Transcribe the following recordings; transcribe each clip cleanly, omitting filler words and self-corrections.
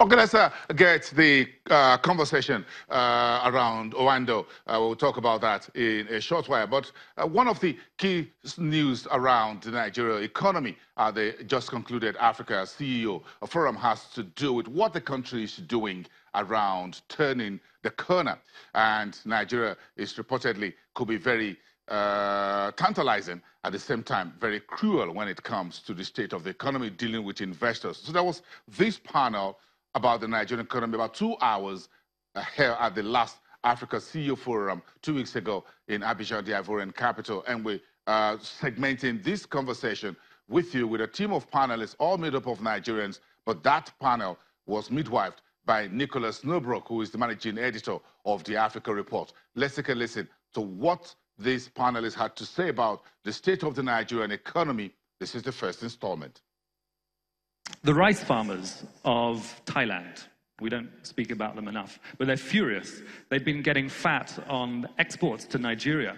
Okay, let's get the conversation around Owando. We'll talk about that in a short while. But one of the key news around the Nigeria economy, the just concluded Africa CEO forum, has to do with what the country is doing around turning the corner. And Nigeria is reportedly could be very tantalizing, at the same time very cruel when it comes to the state of the economy dealing with investors. So there was this panel about the Nigerian economy about 2 hours here at the last Africa CEO Forum 2 weeks ago in Abidjan, the Ivorian capital. And we're segmenting this conversation with you with a team of panelists all made up of Nigerians. But that panel was midwifed by Nicholas Snowbrook, who is the managing editor of the Africa Report. Let's take a listen to what these panelists had to say about the state of the Nigerian economy. This is the first installment. The rice farmers of Thailand, we don't speak about them enough, but they're furious. They've been getting fat on exports to Nigeria.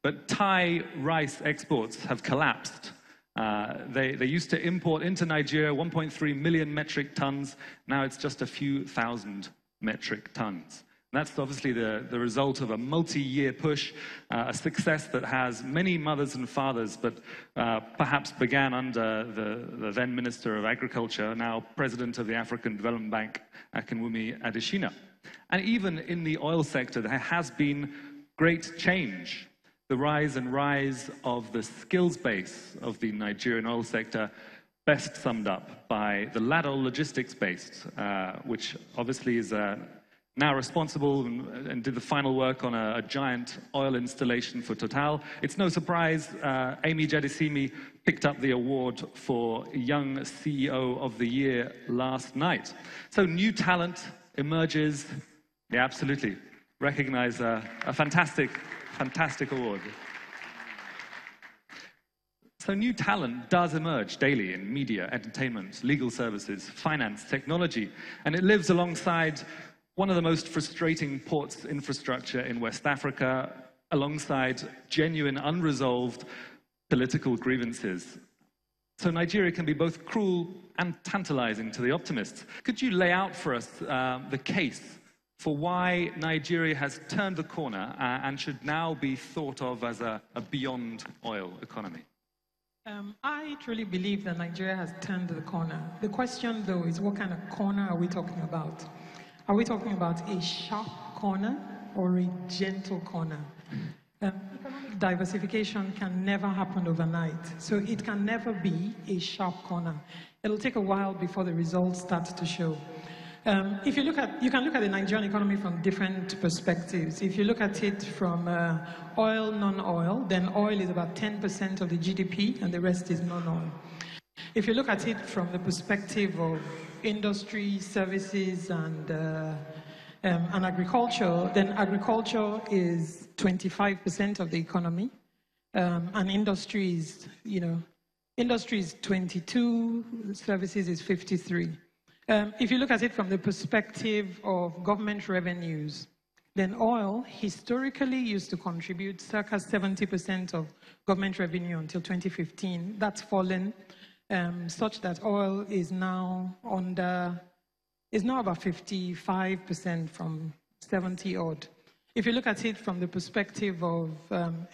But Thai rice exports have collapsed. They used to import into Nigeria 1.3 million metric tons. Now it's just a few thousand metric tons. That's obviously the result of a multi-year push, a success that has many mothers and fathers, but perhaps began under the then Minister of Agriculture, now President of the African Development Bank, Akinwumi Adesina. And even in the oil sector, there has been great change. The rise of the skills base of the Nigerian oil sector, best summed up by the Ladle logistics base, which obviously is now responsible and did the final work on a giant oil installation for Total. It's no surprise Amy Jedisimi picked up the award for Young CEO of the Year last night. So new talent emerges. Yeah, absolutely. Recognize a fantastic award. So new talent does emerge daily in media, entertainment, legal services, finance, technology, and it lives alongside one of the most frustrating ports infrastructure in West Africa, alongside genuine unresolved political grievances. So Nigeria can be both cruel and tantalizing to the optimists. Could you lay out for us the case for why Nigeria has turned the corner and should now be thought of as a beyond oil economy? I truly believe that Nigeria has turned the corner. The question, though, is what kind of corner are we talking about? Are we talking about a sharp corner or a gentle corner? Economic diversification can never happen overnight, so it can never be a sharp corner. It'll take a while before the results start to show. You can look at the Nigerian economy from different perspectives. If you look at it from oil, non-oil, then oil is about 10% of the GDP and the rest is non-oil. If you look at it from the perspective of industry, services, and agriculture, then agriculture is 25% of the economy, and industry is 22, services is 53. If you look at it from the perspective of government revenues, then oil historically used to contribute circa 70% of government revenue until 2015. That's fallen such that oil is now about 55% from 70 odd. If you look at it from the perspective of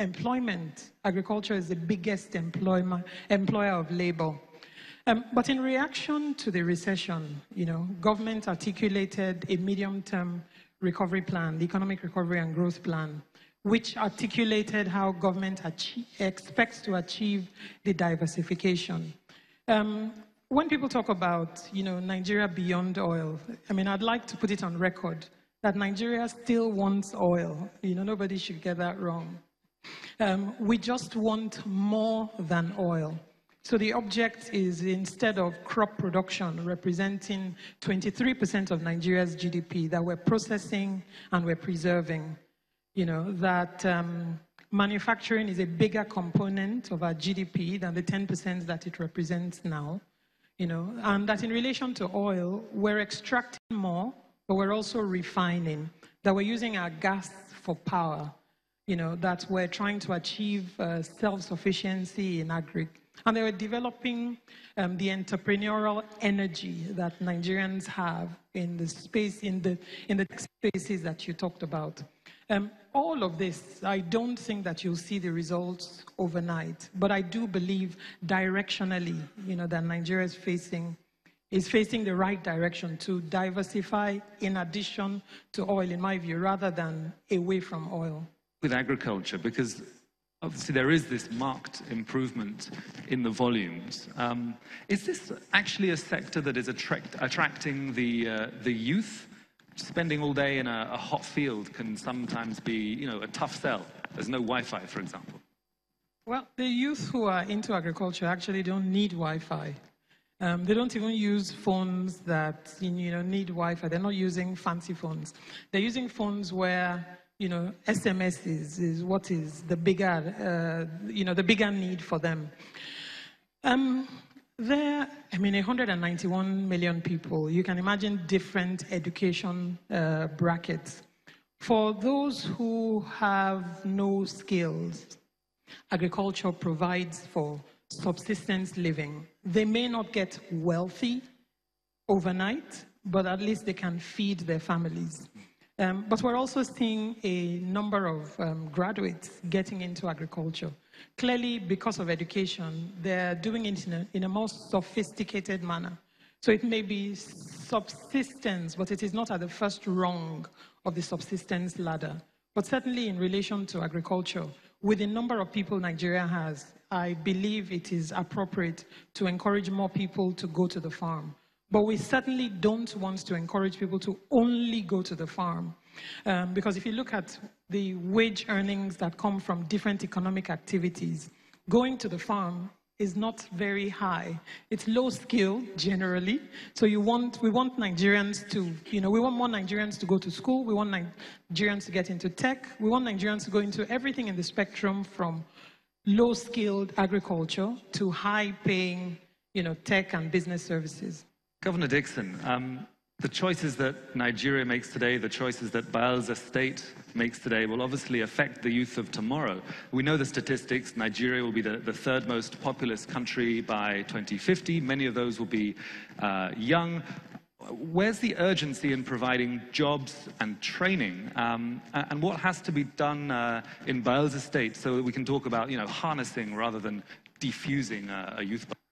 employment, agriculture is the biggest employer of labor. But in reaction to the recession, government articulated a medium-term recovery plan, the Economic Recovery and Growth Plan, which articulated how government expects to achieve the diversification. When people talk about, Nigeria beyond oil, I'd like to put it on record that Nigeria still wants oil. Nobody should get that wrong. We just want more than oil. So the object is, instead of crop production representing 23% of Nigeria's GDP, that we're processing and we're preserving, that manufacturing is a bigger component of our GDP than the 10% that it represents now, and that in relation to oil, we're extracting more, but we're also refining, that we're using our gas for power, that we're trying to achieve self-sufficiency in And they were developing the entrepreneurial energy that Nigerians have in the space, in the tech spaces that you talked about. All of this, I don't think that you'll see the results overnight, but I do believe directionally, that Nigeria is facing the right direction to diversify in addition to oil, in my view, rather than away from oil. With agriculture, because obviously there is this marked improvement in the volumes. Is this actually a sector that is attracting the youth? Spending all day in a hot field can sometimes be, a tough sell. There's no Wi-Fi, for example. Well, the youth who are into agriculture actually don't need Wi-Fi. They don't even use phones that need Wi-Fi. They're not using fancy phones. They're using phones where SMS is what is the bigger need for them. 191 million people. You can imagine different education brackets. For those who have no skills, agriculture provides for subsistence living. They may not get wealthy overnight, but at least they can feed their families. But we're also seeing a number of graduates getting into agriculture. Clearly, because of education, they're doing it in a more sophisticated manner. So it may be subsistence, but it is not at the first rung of the subsistence ladder. But certainly in relation to agriculture, with the number of people Nigeria has, I believe it is appropriate to encourage more people to go to the farm. But we certainly don't want to encourage people to only go to the farm. Because if you look at the wage earnings that come from different economic activities, going to the farm is not very high. It's low skill, generally. So we want Nigerians to, we want more Nigerians to go to school. We want Nigerians to get into tech. We want Nigerians to go into everything in the spectrum from low-skilled agriculture to high-paying, tech and business services. Governor Dixon, the choices that Nigeria makes today, the choices that Bayelsa State makes today will obviously affect the youth of tomorrow. We know the statistics. Nigeria will be the third most populous country by 2050. Many of those will be young. Where's the urgency in providing jobs and training? And what has to be done in Bayelsa State so that we can talk about, harnessing rather than defusing a youth?